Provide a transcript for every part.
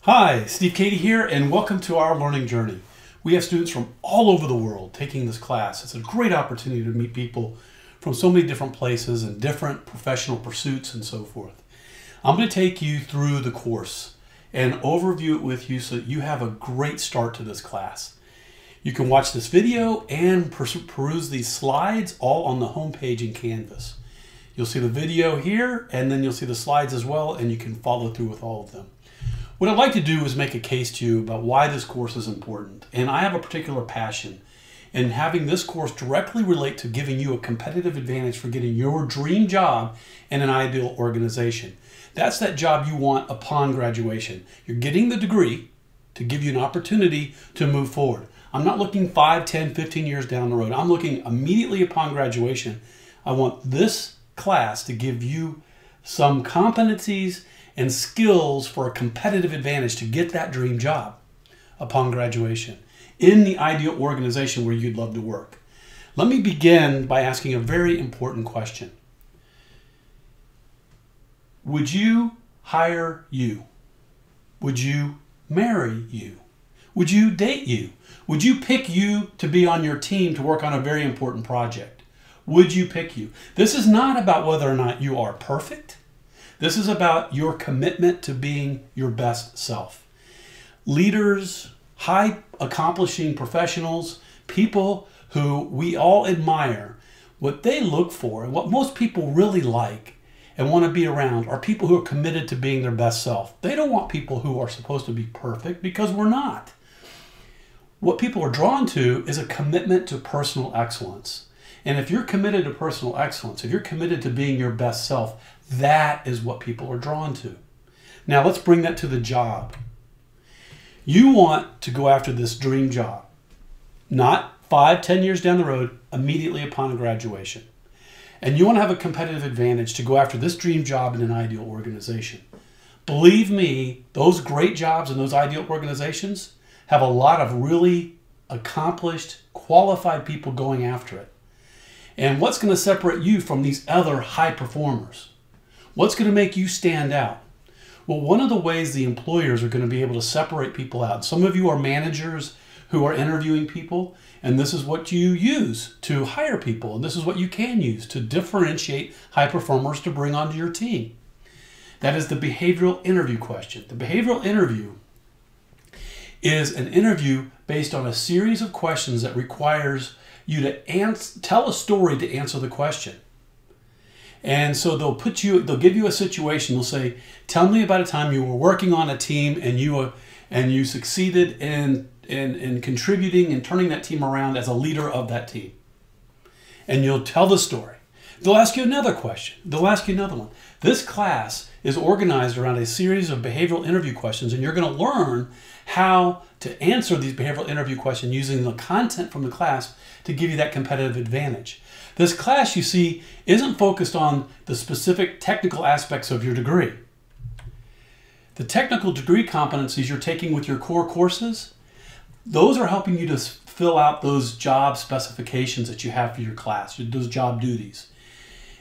Hi, Steve Cady here, and welcome to our learning journey. We have students from all over the world taking this class. It's a great opportunity to meet people from so many different places and different professional pursuits and so forth. I'm going to take you through the course and overview it with you so that you have a great start to this class. You can watch this video and peruse these slides all on the home page in Canvas. You'll see the video here, and then you'll see the slides as well, and you can follow through with all of them. What I'd like to do is make a case to you about why this course is important. And I have a particular passion in having this course directly relate to giving you a competitive advantage for getting your dream job in an ideal organization. That's that job you want upon graduation. You're getting the degree to give you an opportunity to move forward. I'm not looking 5, 10, 15 years down the road. I'm looking immediately upon graduation. I want this class to give you some competencies and skills for a competitive advantage to get that dream job upon graduation in the ideal organization where you'd love to work. Let me begin by asking a very important question. Would you hire you? Would you marry you? Would you date you? Would you pick you to be on your team to work on a very important project? Would you pick you? This is not about whether or not you are perfect. This is about your commitment to being your best self. Leaders, high accomplishing professionals, people who we all admire, what they look for and what most people really like and want to be around are people who are committed to being their best self. They don't want people who are supposed to be perfect because we're not. What people are drawn to is a commitment to personal excellence. And if you're committed to personal excellence, if you're committed to being your best self, that is what people are drawn to. Now let's bring that to the job. You want to go after this dream job, not 5, 10 years down the road, immediately upon graduation. And you want to have a competitive advantage to go after this dream job in an ideal organization. Believe me, those great jobs in those ideal organizations have a lot of really accomplished, qualified people going after it. And what's going to separate you from these other high performers? What's going to make you stand out? Well, one of the ways the employers are going to be able to separate people out. Some of you are managers who are interviewing people, and this is what you use to hire people, and this is what you can use to differentiate high performers to bring onto your team. That is the behavioral interview question. The behavioral interview is an interview based on a series of questions that requires you to tell a story to answer the question. And so they'll give you a situation. They'll say, tell me about a time you were working on a team and you succeeded in contributing and turning that team around as a leader of that team. And you'll tell the story. They'll ask you another question. They'll ask you another one. This class is organized around a series of behavioral interview questions, and you're going to learn how to answer these behavioral interview questions using the content from the class to give you that competitive advantage. This class, you see, isn't focused on the specific technical aspects of your degree. The technical degree competencies you're taking with your core courses, those are helping you to fill out those job specifications that you have for your class, those job duties.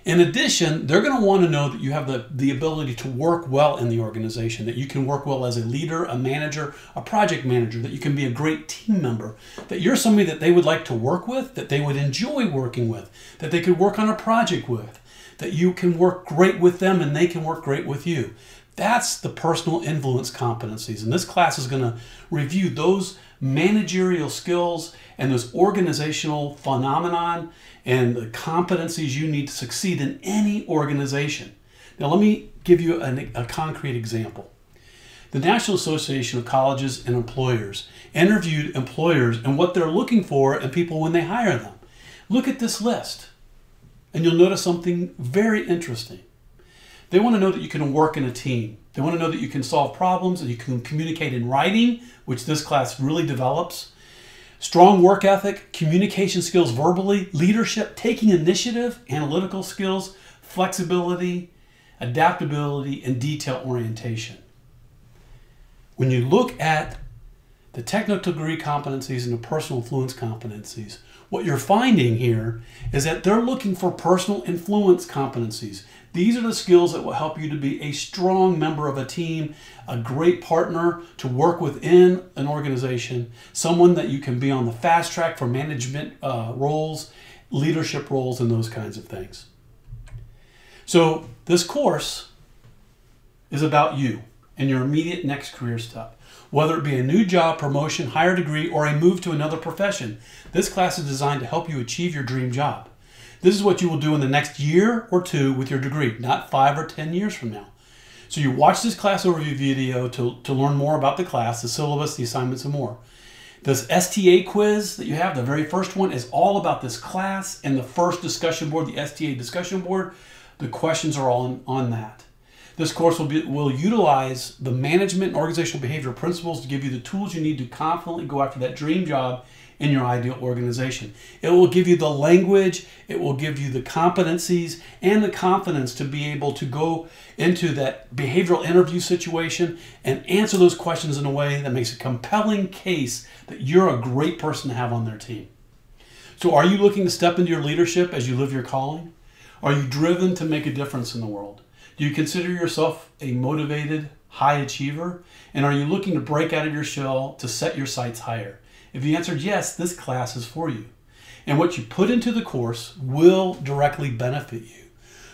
In addition, they're going to want to know that you have the ability to work well in the organization, that you can work well as a leader, a manager, a project manager, that you can be a great team member, that you're somebody that they would like to work with, that they would enjoy working with, that they could work on a project with, that you can work great with them and they can work great with you. That's the personal influence competencies. And this class is going to review those managerial skills and those organizational phenomenon and the competencies you need to succeed in any organization. Now let me give you a concrete example. The National Association of Colleges and Employers interviewed employers and what they're looking for in people when they hire them. Look at this list and you'll notice something very interesting. They want to know that you can work in a team. They want to know that you can solve problems and you can communicate in writing, which this class really develops. Strong work ethic, communication skills verbally, leadership, taking initiative, analytical skills, flexibility, adaptability, and detail orientation. When you look at the technical degree competencies and the personal influence competencies, What you're finding here is that they're looking for personal influence competencies. These are the skills that will help you to be a strong member of a team, a great partner to work within an organization, someone that you can be on the fast track for management roles, leadership roles, and those kinds of things. So this course is about you and your immediate next career step. Whether it be a new job, promotion, higher degree, or a move to another profession, this class is designed to help you achieve your dream job. This is what you will do in the next year or two with your degree, not 5 or 10 years from now. So you watch this class overview video to learn more about the class, the syllabus, the assignments, and more. This STA quiz that you have, the very first one, is all about this class, and the first discussion board, the STA discussion board, the questions are all on that. This course will utilize the management and organizational behavior principles to give you the tools you need to confidently go after that dream job in your ideal organization. It will give you the language, it will give you the competencies and the confidence to be able to go into that behavioral interview situation and answer those questions in a way that makes a compelling case that you're a great person to have on their team. So are you looking to step into your leadership as you live your calling? Are you driven to make a difference in the world? Do you consider yourself a motivated high achiever? And are you looking to break out of your shell to set your sights higher? If you answered yes, this class is for you. And what you put into the course will directly benefit you.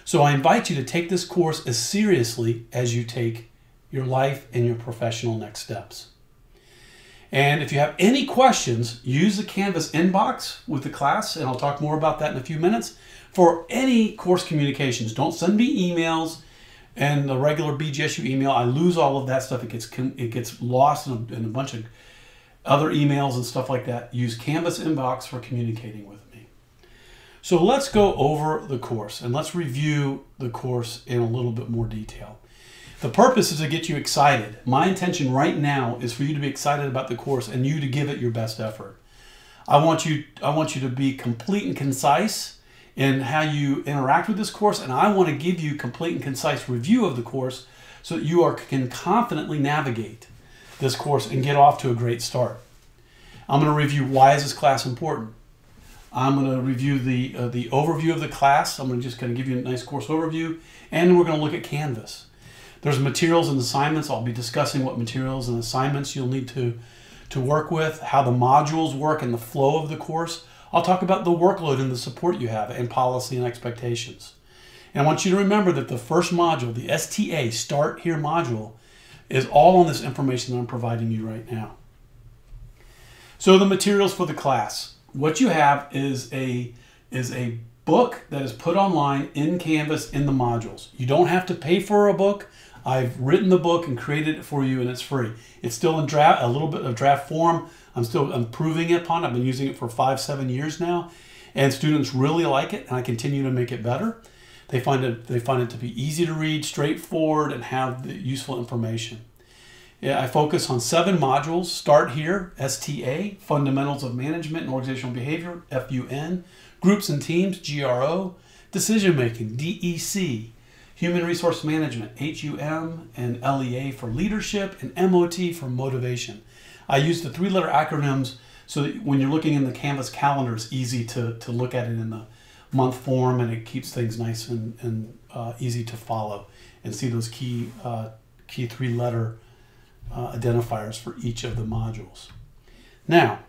So I invite you to take this course as seriously as you take your life and your professional next steps. And if you have any questions, use the Canvas inbox with the class, and I'll talk more about that in a few minutes. For any course communications, don't send me emails and the regular BGSU email. I lose all of that stuff. It gets lost in a bunch of other emails and stuff like that. Use Canvas inbox for communicating with me. So let's go over the course and let's review the course in a little bit more detail. The purpose is to get you excited. My intention right now is for you to be excited about the course and you to give it your best effort. I want you to be complete and concise in how you interact with this course, and I want to give you complete and concise review of the course so that you can confidently navigate this course and get off to a great start. I'm going to review why is this class important. I'm going to review the overview of the class. I'm just going to give you a nice course overview, and we're going to look at Canvas. There's materials and assignments. I'll be discussing what materials and assignments you'll need to work with, how the modules work and the flow of the course. I'll talk about the workload and the support you have and policy and expectations. And I want you to remember that the first module, the STA, Start Here module, is all on this information that I'm providing you right now. So the materials for the class. What you have is a book that is put online in Canvas in the modules. You don't have to pay for a book. I've written the book and created it for you, and it's free. It's still in a little bit of draft form. I'm still improving upon it. I've been using it for 5-7 years now, and students really like it, and I continue to make it better. They find it to be easy to read, straightforward, and have the useful information. Yeah, I focus on 7 modules. Start Here, STA, Fundamentals of Management and Organizational Behavior, FUN, Groups and Teams, GRO, Decision Making, DEC, Human Resource Management, HUM, and LEA for Leadership, and MOT for Motivation. I use the 3-letter acronyms so that when you're looking in the Canvas calendar, it's easy to look at it in the month form, and it keeps things nice and easy to follow and see those key 3-letter identifiers for each of the modules. Now,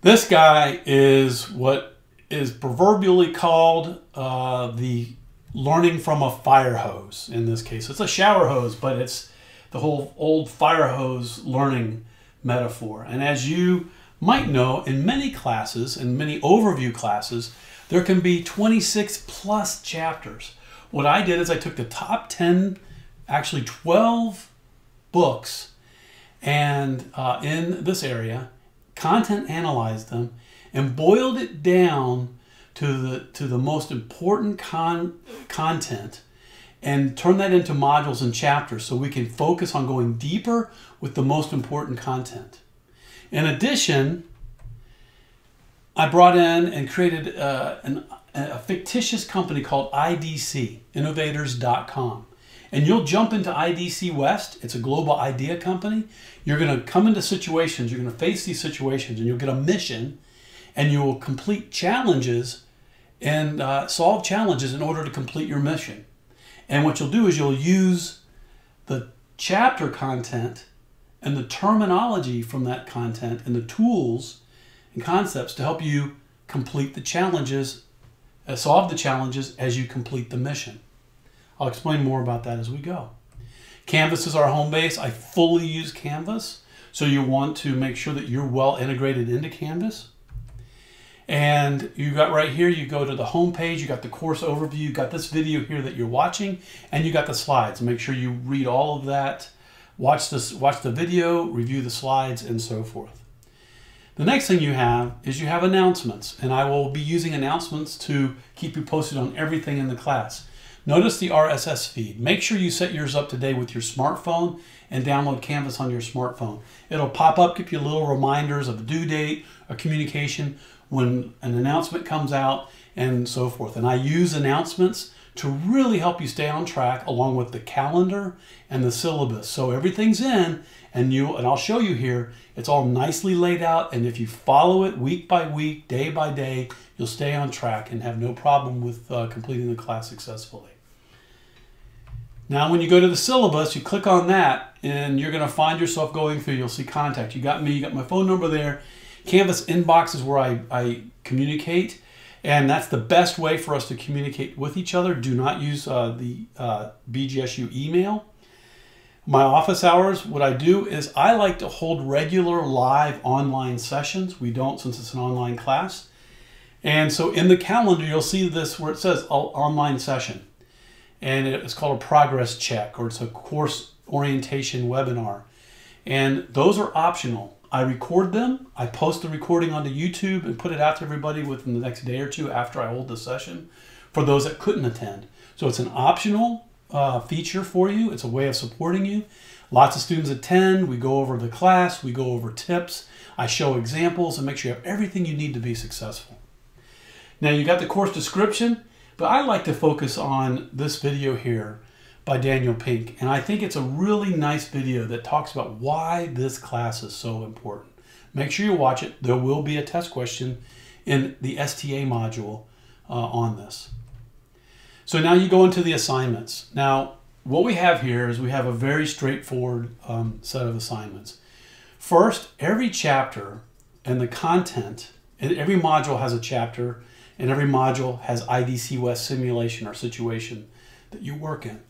this guy is what is proverbially called the learning from a fire hose in this case. It's a shower hose, but it's the whole old fire hose learning metaphor. And as you might know, in many classes, in many overview classes, there can be 26 plus chapters. What I did is I took the top 10, actually 12 books, and in this area, content analyzed them and boiled it down to the most important content and turn that into modules and chapters so we can focus on going deeper with the most important content. In addition, I brought in and created a fictitious company called IDC, innovators.com. And you'll jump into IDC West. It's a global idea company. You're going to come into situations, you're going to face these situations, and you'll get a mission, and you will complete challenges and solve challenges in order to complete your mission. And what you'll do is you'll use the chapter content and the terminology from that content and the tools and concepts to help you complete the challenges, solve the challenges as you complete the mission. I'll explain more about that as we go. Canvas is our home base. I fully use Canvas, so you want to make sure that you're well integrated into Canvas. And you got right here, you go to the home page, you got the course overview, you got this video here that you're watching, and you got the slides. Make sure you read all of that, watch the video, review the slides, and so forth. The next thing you have is you have announcements, and I will be using announcements to keep you posted on everything in the class. Notice the RSS feed. Make sure you set yours up to date with your smartphone and download Canvas on your smartphone. It'll pop up, give you little reminders of a due date, a communication, when an announcement comes out, and so forth. And I use announcements to really help you stay on track along with the calendar and the syllabus. So everything's in, and I'll show you here, it's all nicely laid out, and if you follow it week by week, day by day, you'll stay on track and have no problem with completing the class successfully. Now when you go to the syllabus, you click on that, and you're going to find yourself going through, you'll see contact. You got me, you got my phone number there. Canvas inbox is where I communicate, and that's the best way for us to communicate with each other. Do not use the BGSU email. My office hours, what I do is I like to hold regular live online sessions. We don't, since it's an online class. And so in the calendar, you'll see this where it says online session. And it's called a progress check, or it's a course orientation webinar. And those are optional. I record them, I post the recording onto YouTube and put it out to everybody within the next day or two after I hold the session for those that couldn't attend. So it's an optional feature for you. It's a way of supporting you. Lots of students attend. We go over the class. We go over tips. I show examples and make sure you have everything you need to be successful. Now you got the course description, but I like to focus on this video here by Daniel Pink, and I think it's a really nice video that talks about why this class is so important. Make sure you watch it. There will be a test question in the STA module on this. So now you go into the assignments. Now what we have here is we have a very straightforward set of assignments. First, every chapter and the content, and every module has a chapter, and every module has IDC West simulation or situation that you work in.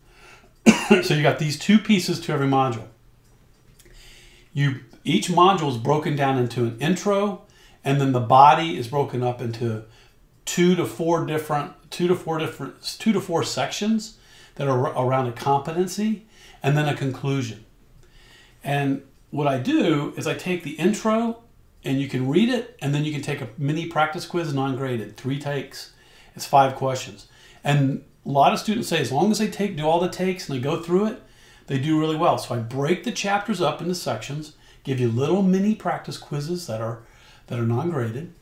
So you got these two pieces to every module. Each module is broken down into an intro, and then the body is broken up into two to four sections that are around a competency, and then a conclusion. And what I do is I take the intro, and you can read it, and then you can take a mini practice quiz, non-graded, 3 takes. It's 5 questions. And a lot of students say as long as they do all the takes and they go through it, they do really well. So I break the chapters up into sections, give you little mini practice quizzes that are non-graded.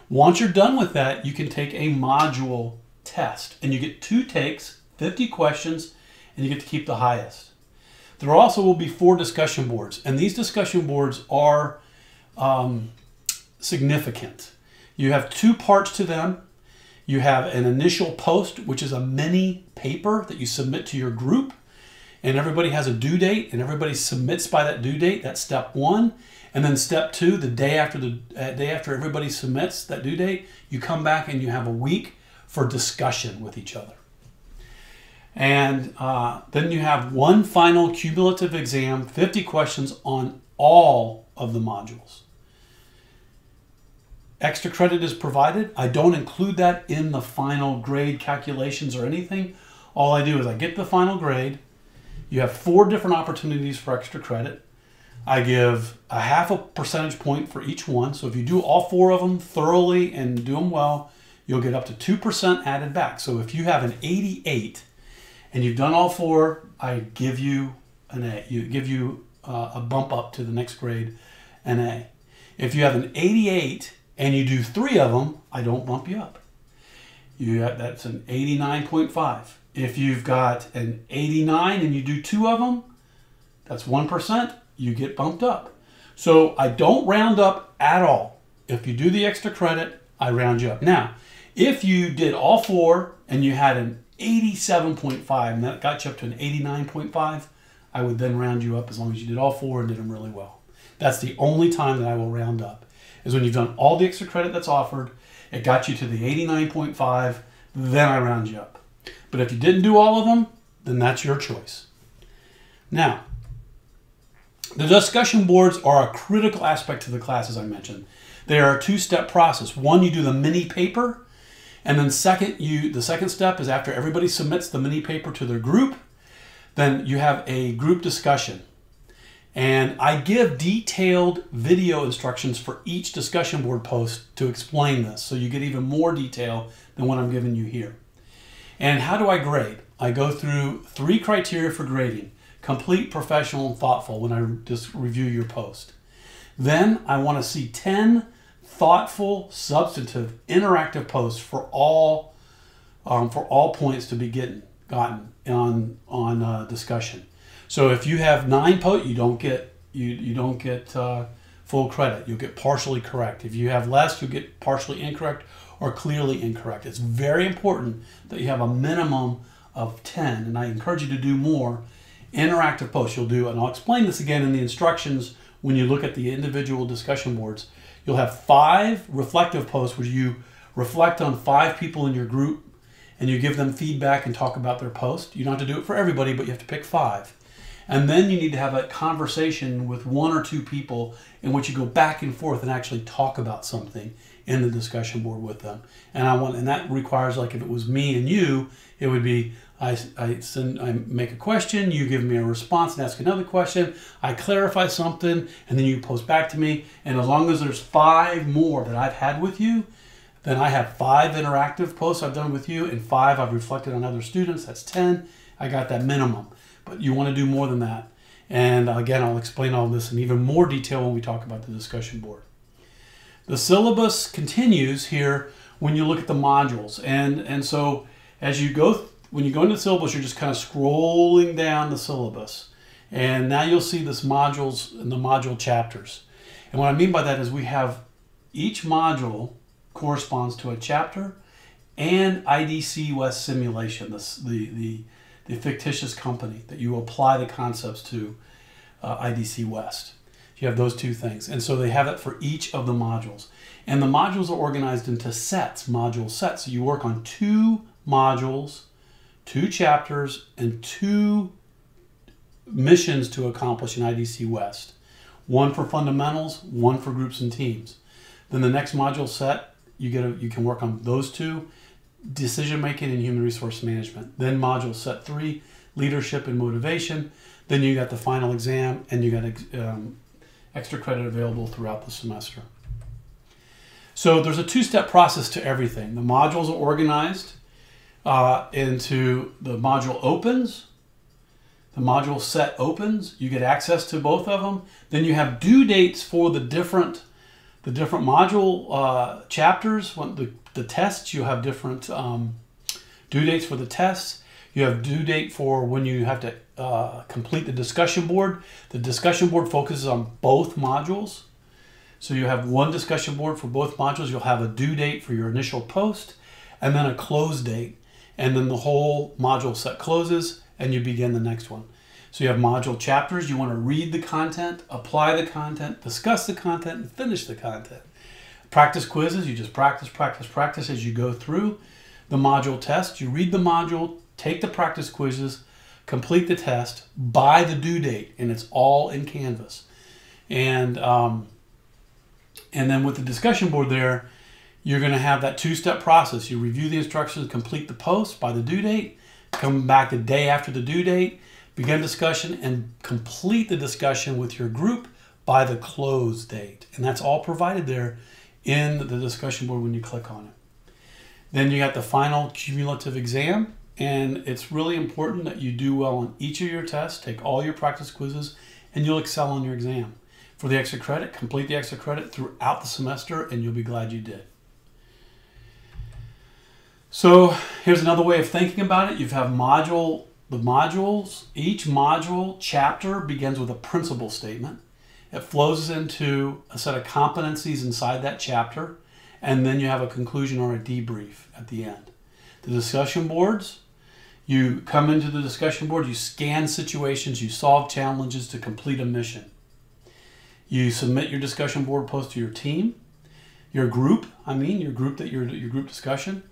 Once you're done with that, you can take a module test, and you get 2 takes, 50 questions, and you get to keep the highest. There also will be 4 discussion boards, and these discussion boards are significant. You have 2 parts to them. You have an initial post, which is a mini paper that you submit to your group, and everybody has a due date, and everybody submits by that due date. That's step 1. And then step 2, the day after everybody submits that due date, you come back and you have a week for discussion with each other. And then you have one final cumulative exam, 50 questions on all of the modules. Extra credit is provided. I don't include that in the final grade calculations or anything. All I do is I get the final grade. You have 4 different opportunities for extra credit. I give a ½ percentage point for each one. So if you do all 4 of them thoroughly and do them well, you'll get up to 2% added back. So if you have an 88 and you've done all 4, I give you an A. You give you a bump up to the next grade, an A. If you have an 88 and you do 3 of them, I don't bump you up. That's an 89.5. If you've got an 89 and you do 2 of them, that's 1%, you get bumped up. So I don't round up at all. If you do the extra credit, I round you up. Now, if you did all 4 and you had an 87.5 and that got you up to an 89.5, I would then round you up as long as you did all 4 and did them really well. That's the only time that I will round up, is when you've done all the extra credit that's offered, it got you to the 89.5, then I round you up. But if you didn't do all of them, then that's your choice. Now, the discussion boards are a critical aspect to the class, as I mentioned. They are a 2-step process. One, you do the mini paper, and then the second step is after everybody submits the mini paper to their group, then you have a group discussion. And I give detailed video instructions for each discussion board post to explain this, so you get even more detail than what I'm giving you here. And how do I grade? I go through 3 criteria for grading: complete, professional, and thoughtful when I just review your post. Then I want to see 10 thoughtful, substantive, interactive posts for all points to be gotten on discussion. So if you have 9 posts, you don't get full credit. You'll get partially correct. If you have less, you'll get partially incorrect or clearly incorrect. It's very important that you have a minimum of 10, and I encourage you to do more interactive posts. You'll do, and I'll explain this again in the instructions when you look at the individual discussion boards. You'll have 5 reflective posts where you reflect on 5 people in your group and you give them feedback and talk about their post. You don't have to do it for everybody, but you have to pick 5. And then you need to have a conversation with 1 or 2 people in which you go back and forth and actually talk about something in the discussion board with them. And that requires, like if it was me and you, it would be I make a question, you give me a response and ask another question, I clarify something, and then you post back to me. And as long as there's 5 more that I've had with you, then I have 5 interactive posts I've done with you, and 5 I've reflected on other students. That's 10. I got that minimum. But you want to do more than that. And again, I'll explain all this in even more detail when we talk about the discussion board. The syllabus continues here when you look at the modules. And so as you go, when you go into the syllabus, you're just kind of scrolling down the syllabus. And now you'll see this modules and the module chapters. And what I mean by that is we have each module corresponds to a chapter and IDC West simulation, the fictitious company that you apply the concepts to IDC West. You have those 2 things. And so they have it for each of the modules. And the modules are organized into sets, module sets. So you work on 2 modules, 2 chapters, and 2 missions to accomplish in IDC West. 1 for fundamentals, 1 for groups and teams. Then the next module set, you can work on those 2, decision making and human resource management. Then module set 3, leadership and motivation. Then you got the final exam, and you got extra credit available throughout the semester. So there's a 2-step process to everything. The modules are organized into the module opens. The module set opens. You get access to both of them. Then you have due dates for the different module chapters. The tests, you have different due dates for the tests. You have due date for when you have to complete the discussion board. The discussion board focuses on both modules. So you have 1 discussion board for both modules. You'll have a due date for your initial post and then a close date. And then the whole module set closes and you begin the next one. So you have module chapters. You want to read the content, apply the content, discuss the content, and finish the content. Practice quizzes, you just practice as you go through. The module test, you read the module, take the practice quizzes, complete the test by the due date, and it's all in Canvas. And then with the discussion board there, you're going to have that 2-step process. You review the instructions, complete the post by the due date, come back the day after the due date, begin discussion, and complete the discussion with your group by the close date. And that's all provided there in the discussion board when you click on it. Then you got the final cumulative exam, and it's really important that you do well on each of your tests, take all your practice quizzes, and you'll excel on your exam. For the extra credit, complete the extra credit throughout the semester, and you'll be glad you did. So here's another way of thinking about it. You have the modules. Each module chapter begins with a principle statement. It flows into a set of competencies inside that chapter, and then you have a conclusion or a debrief at the end. The discussion boards, you come into the discussion board, you scan situations, you solve challenges to complete a mission. You submit your discussion board post to your team, your group discussion,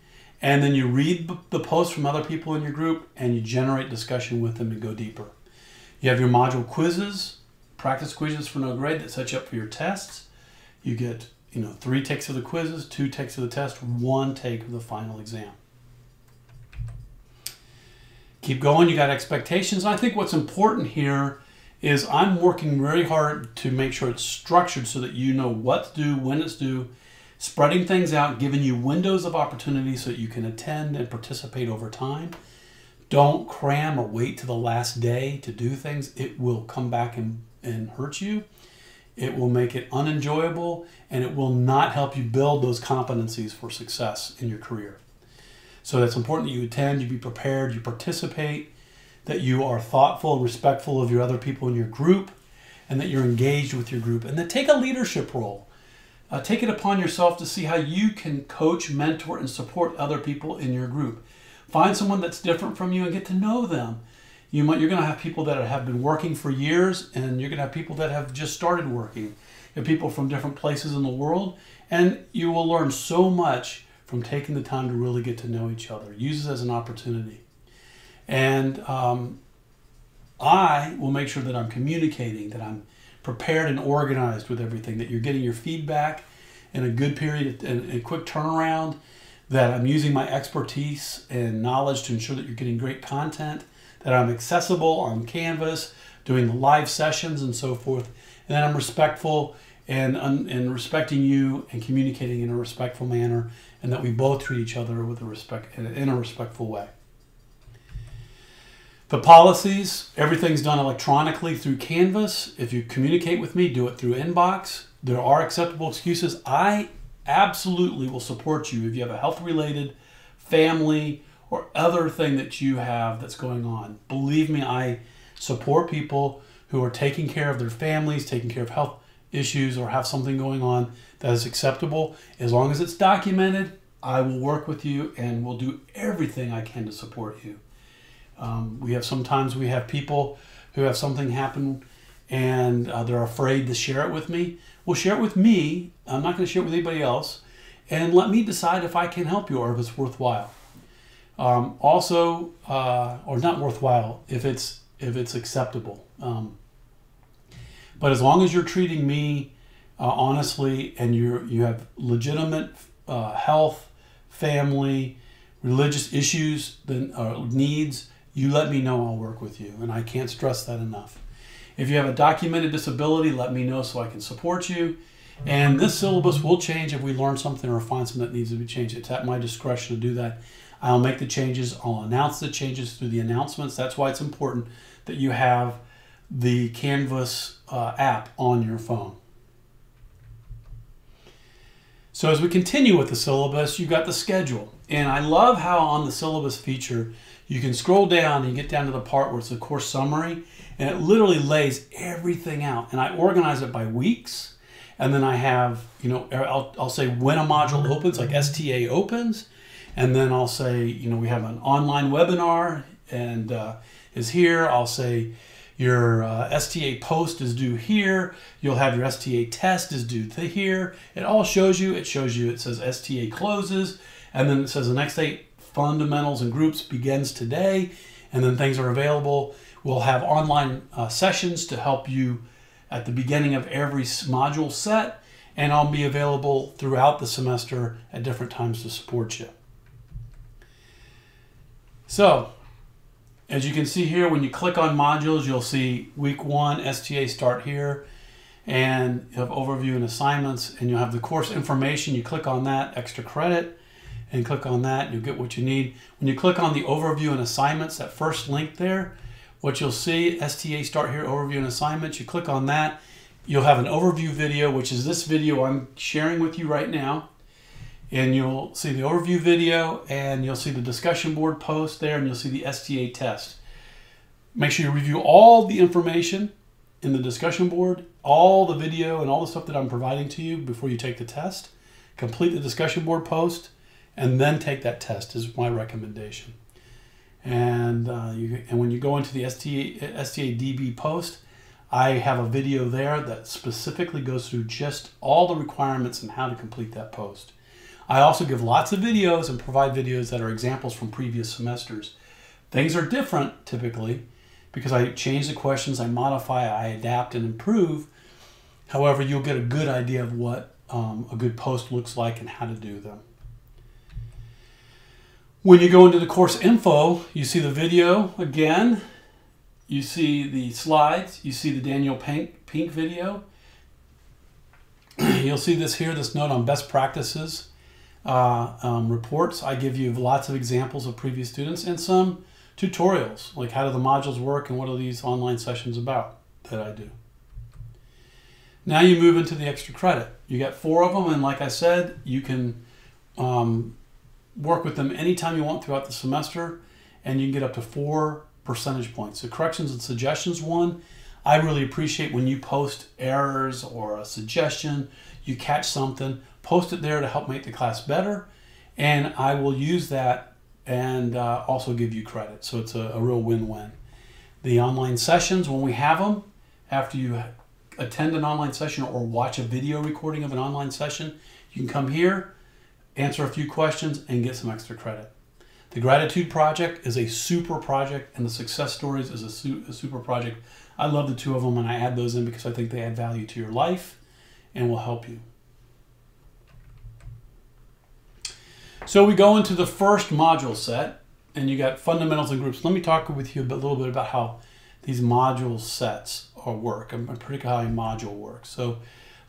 and then you read the posts from other people in your group and you generate discussion with them and go deeper. You have your module quizzes, practice quizzes for no grade that set you up for your tests. You get 3 takes of the quizzes, 2 takes of the test, 1 take of the final exam. Keep going, you got expectations. I think what's important here is I'm working very hard to make sure it's structured so that you know what to do, when it's due, spreading things out, giving you windows of opportunity so that you can attend and participate over time. Don't cram or wait to the last day to do things. It will come back and hurt you. It will make it unenjoyable, and it will not help you build those competencies for success in your career. So it's important that you attend, you be prepared, you participate, that you are thoughtful and respectful of your other people in your group, and that you're engaged with your group. And then take a leadership role. Take it upon yourself to see how you can coach, mentor, and support other people in your group. Find someone that's different from you and get to know them. You're going to have people that have been working for years, and you're going to have people that have just started working. You have people from different places in the world, and you will learn so much from taking the time to really get to know each other. Use it as an opportunity. And I will make sure that I'm communicating, that I'm prepared and organized with everything, that you're getting your feedback in a good period and a quick turnaround, that I'm using my expertise and knowledge to ensure that you're getting great content, that I'm accessible on Canvas, doing the live sessions and so forth, and that I'm respectful and respecting you and communicating in a respectful manner, and that we both treat each other with in a respectful way. The policies, everything's done electronically through Canvas. If you communicate with me, do it through inbox. There are acceptable excuses. I absolutely will support you if you have a health-related, family, or other thing that you have that's going on. Believe me, I support people who are taking care of their families, taking care of health issues, or have something going on that is acceptable. As long as it's documented, I will work with you and will do everything I can to support you. Sometimes we have people who have something happen and they're afraid to share it with me. Well, share it with me. I'm not going to share it with anybody else. And let me decide if I can help you or if it's worthwhile. Or not worthwhile, if it's acceptable. But as long as you're treating me honestly and you have legitimate health, family, religious issues, needs, you let me know, I'll work with you. And I can't stress that enough. If you have a documented disability, let me know so I can support you. And this syllabus will change if we learn something or find something that needs to be changed. It's at my discretion to do that. I'll make the changes. I'll announce the changes through the announcements. That's why it's important that you have the Canvas app on your phone. So as we continue with the syllabus, you've got the schedule. And I love how on the syllabus feature, you can scroll down and you get down to the part where it's the course summary, and it literally lays everything out. And I organize it by weeks. And then I have, I'll say when a module opens, like STA opens. And then I'll say, we have an online webinar and is here. I'll say your STA post is due here. You'll have your STA test is due to here. It all shows you. It says STA closes. And then it says the next day, fundamentals and groups begins today. And then things are available. We'll have online sessions to help you at the beginning of every module set. And I'll be available throughout the semester at different times to support you. So, as you can see here, when you click on modules, you'll see week 1, STA start here, and you have overview and assignments, and you'll have the course information. You click on that, extra credit, and click on that, and you'll get what you need. When you click on the overview and assignments, that first link there, what you'll see, STA start here, overview and assignments, you click on that, you'll have an overview video, which is this video I'm sharing with you right now. And you'll see the overview video, and you'll see the discussion board post there, and you'll see the STA test. Make sure you review all the information in the discussion board, all the video and all the stuff that I'm providing to you before you take the test. Complete the discussion board post, and then take that test is my recommendation. And when you go into the STA DB post, I have a video there that specifically goes through just all the requirements and how to complete that post. I also give lots of videos and provide videos that are examples from previous semesters. Things are different typically because I change the questions, I modify, I adapt and improve. However, you'll get a good idea of what a good post looks like and how to do them. When you go into the course info, you see the video again, you see the slides, you see the Daniel Pink video. You'll see this here, this note on best practices reports. I give you lots of examples of previous students and some tutorials, like how do the modules work and what are these online sessions about that I do. Now you move into the extra credit. You got 4 of them, and like I said, you can work with them anytime you want throughout the semester, and you can get up to 4 percentage points. The corrections and suggestions one, I really appreciate when you post errors or a suggestion, you catch something, post it there to help make the class better, and I will use that and also give you credit. So it's a real win-win. The online sessions, when we have them, after you attend an online session or watch a video recording of an online session, you can come here, answer a few questions, and get some extra credit. The gratitude project is a super project, and the success stories is a super project. I love the 2 of them, and I add those in because I think they add value to your life and will help you. So we go into the first module set, and you got fundamentals and groups. Let me talk with you a little bit about how these module sets work, and particularly how a module works. So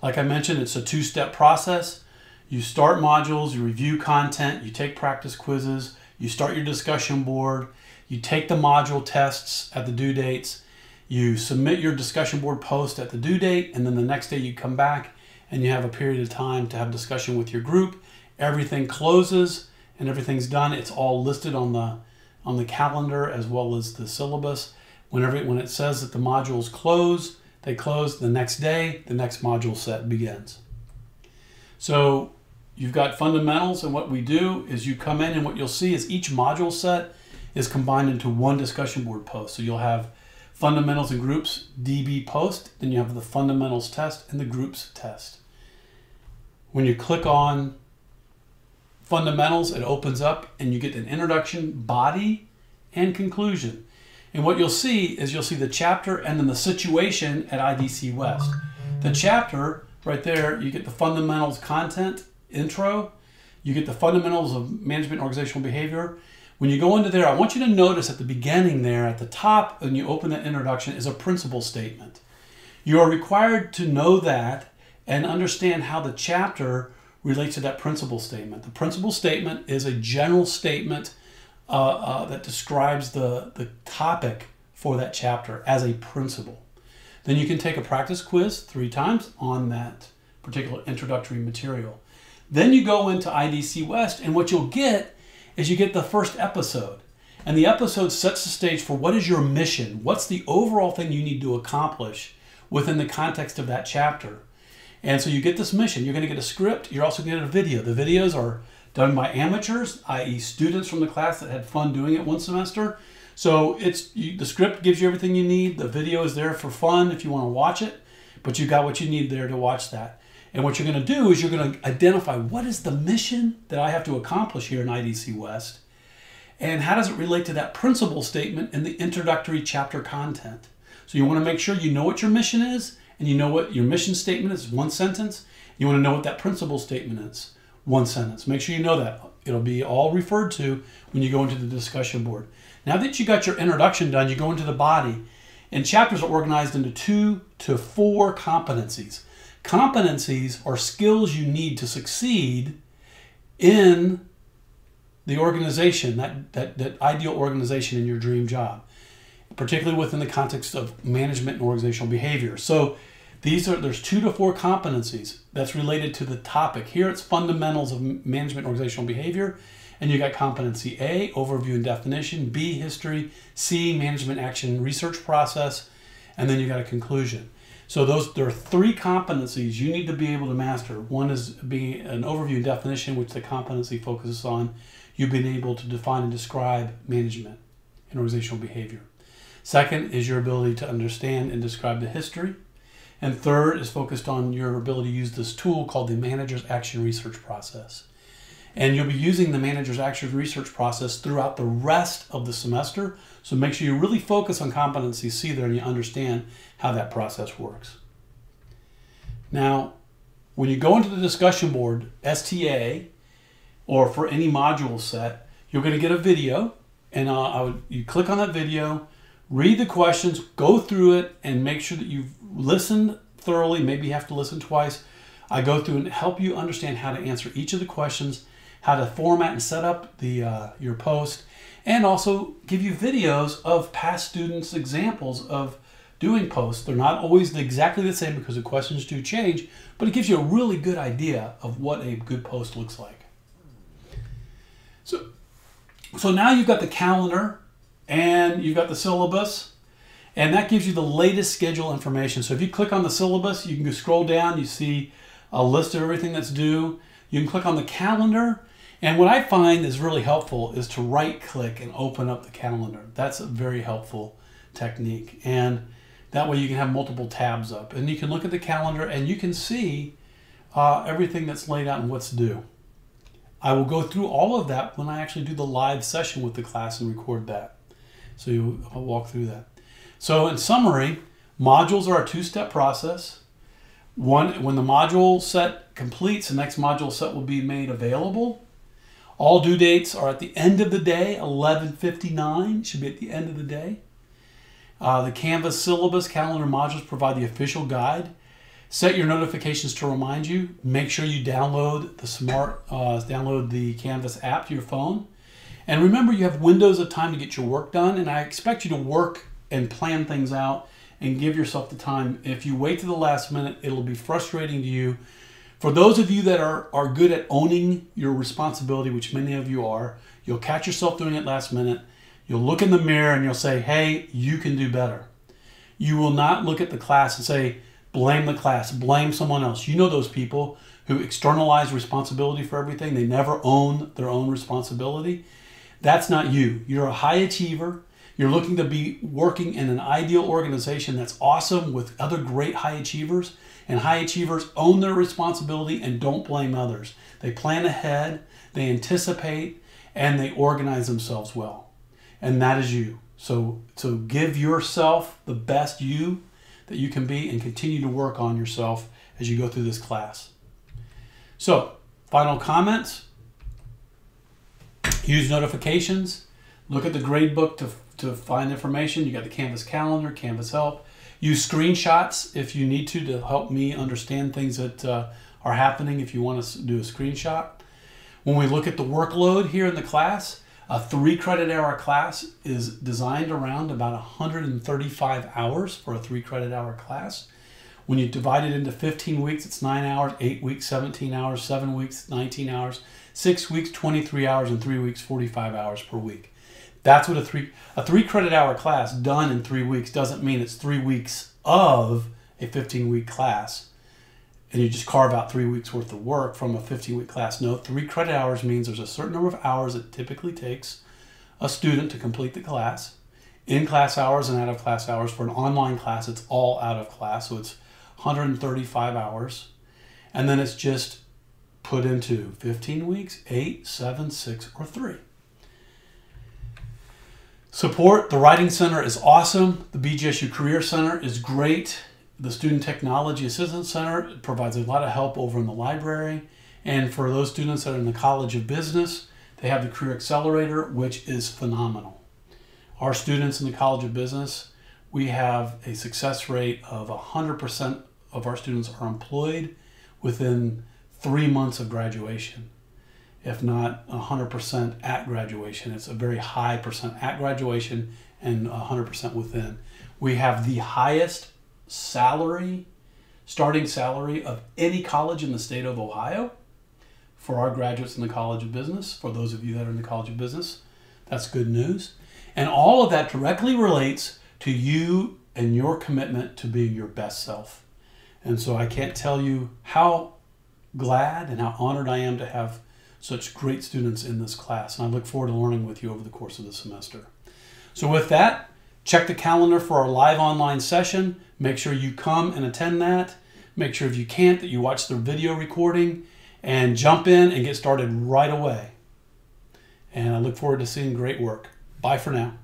like I mentioned, it's a 2-step process. You start modules, you review content, you take practice quizzes, you start your discussion board, you take the module tests at the due dates, you submit your discussion board post at the due date, and then the next day you come back and you have a period of time to have discussion with your group. Everything closes and everything's done. It's all listed on the calendar as well as the syllabus. When it says that the modules close, they close the next day, the next module set begins. So you've got fundamentals, and what we do is you come in and what you'll see is each module set is combined into one discussion board post. So you'll have fundamentals and groups DB post, then you have the fundamentals test and the groups test. When you click on fundamentals, it opens up and you get an introduction, body, and conclusion. And what you'll see is you'll see the chapter and then the situation at IDC West. The chapter right there, you get the fundamentals content, intro, you get the fundamentals of management and organizational behavior. When you go into there, I want you to notice at the beginning there, at the top, when you open that introduction, is a principle statement. You are required to know that and understand how the chapter relates to that principle statement. The principle statement is a general statement that describes the topic for that chapter as a principle. Then you can take a practice quiz 3 times on that particular introductory material. Then you go into IDC West, and what you'll get is you get the first episode. And the episode sets the stage for what is your mission? What's the overall thing you need to accomplish within the context of that chapter? And so you get this mission. You're going to get a script. You're also going to get a video. The videos are done by amateurs, i.e. students from the class that had fun doing it one semester. So the script gives you everything you need. The video is there for fun if you want to watch it, but you got what you need there to watch that. And what you're going to do is you're going to identify what is the mission that I have to accomplish here in IDC West, and how does it relate to that principle statement in the introductory chapter content. So you want to make sure you know what your mission is, and you know what your mission statement is, 1 sentence. You want to know what that principle statement is, 1 sentence. Make sure you know that. It'll be all referred to when you go into the discussion board. Now that you got your introduction done, you go into the body, and chapters are organized into 2 to 4 competencies. Competencies are skills you need to succeed in the organization, that ideal organization in your dream job, particularly within the context of management and organizational behavior. So There's 2 to 4 competencies that's related to the topic. Here it's fundamentals of management organizational behavior. And you got competency A, overview and definition, B, history, C, management action research process, and then you got a conclusion. So there are 3 competencies you need to be able to master. One is being an overview and definition, which the competency focuses on you being able to define and describe management and organizational behavior. Second is your ability to understand and describe the history. And third is focused on your ability to use this tool called the manager's action research process. And you'll be using the manager's action research process throughout the rest of the semester. So make sure you really focus on competency C there and you understand how that process works. Now, when you go into the discussion board, STA, or for any module set, you're going to get a video. And you click on that video, read the questions, go through it, and make sure that you've listened thoroughly. Maybe you have to listen twice. I go through and help you understand how to answer each of the questions, how to format and set up your post, and also give you videos of past students' examples of doing posts. They're not always exactly the same because the questions do change, but it gives you a really good idea of what a good post looks like. So now you've got the calendar and you've got the syllabus, and that gives you the latest schedule information. So if you click on the syllabus, you can go scroll down, you see a list of everything that's due. You can click on the calendar. And what I find is really helpful is to right click and open up the calendar. That's a very helpful technique. And that way you can have multiple tabs up. And you can look at the calendar and you can see everything that's laid out and what's due. I will go through all of that when I actually do the live session with the class and record that. So I'll walk through that. So in summary, modules are a 2-step process. When the module set completes, the next module set will be made available. All due dates are at the end of the day, 11:59, should be at the end of the day. The Canvas syllabus calendar modules provide the official guide. Set your notifications to remind you. Make sure you download the Canvas app to your phone. And remember, you have windows of time to get your work done, and I expect you to work and plan things out and give yourself the time. If you wait to the last minute, it'll be frustrating to you. For those of you that are good at owning your responsibility, which many of you are, you'll catch yourself doing it last minute. You'll look in the mirror and you'll say, hey, you can do better. You will not look at the class and say, blame the class, blame someone else. You know those people who externalize responsibility for everything. They never own their own responsibility. That's not you. You're a high achiever. You're looking to be working in an ideal organization that's awesome with other great high achievers. And high achievers own their responsibility and don't blame others. They plan ahead, they anticipate, and they organize themselves well. And that is you. So give yourself the best you that you can be and continue to work on yourself as you go through this class. So, final comments. Use notifications. Look at the grade book to find information. You got the Canvas calendar, Canvas help. Use screenshots if you need to help me understand things that are happening if you want to do a screenshot. When we look at the workload here in the class, a 3-credit-hour class is designed around about 135 hours for a 3-credit-hour class. When you divide it into 15 weeks, it's 9 hours, 8 weeks, 17 hours, 7 weeks, 19 hours, 6 weeks, 23 hours, and 3 weeks, 45 hours per week. That's what a 3-credit-hour class done in 3 weeks doesn't mean it's 3 weeks of a 15-week class and you just carve out 3 weeks worth of work from a 15-week class. No, 3 credit hours means there's a certain number of hours it typically takes a student to complete the class. In-class hours and out-of-class hours. For an online class, it's all out of class, so it's 135 hours. And then it's just put into 15 weeks, 8, 7, 6, or 3. Support. The Writing Center is awesome. The BGSU Career Center is great. The Student Technology Assistance Center provides a lot of help over in the library. And for those students that are in the College of Business, they have the Career Accelerator, which is phenomenal. Our students in the College of Business, we have a success rate of 100% of our students are employed within 3 months of graduation. If not 100% at graduation. It's a very high percent at graduation and 100% within. We have the highest salary starting salary of any college in the state of Ohio for our graduates in the College of Business. For those of you that are in the College of Business, that's good news. And all of that directly relates to you and your commitment to being your best self. And so I can't tell you how glad and how honored I am to have such great students in this class. And I look forward to learning with you over the course of the semester. So with that, check the calendar for our live online session. Make sure you come and attend that. Make sure if you can't that you watch the video recording and jump in and get started right away. And I look forward to seeing great work. Bye for now.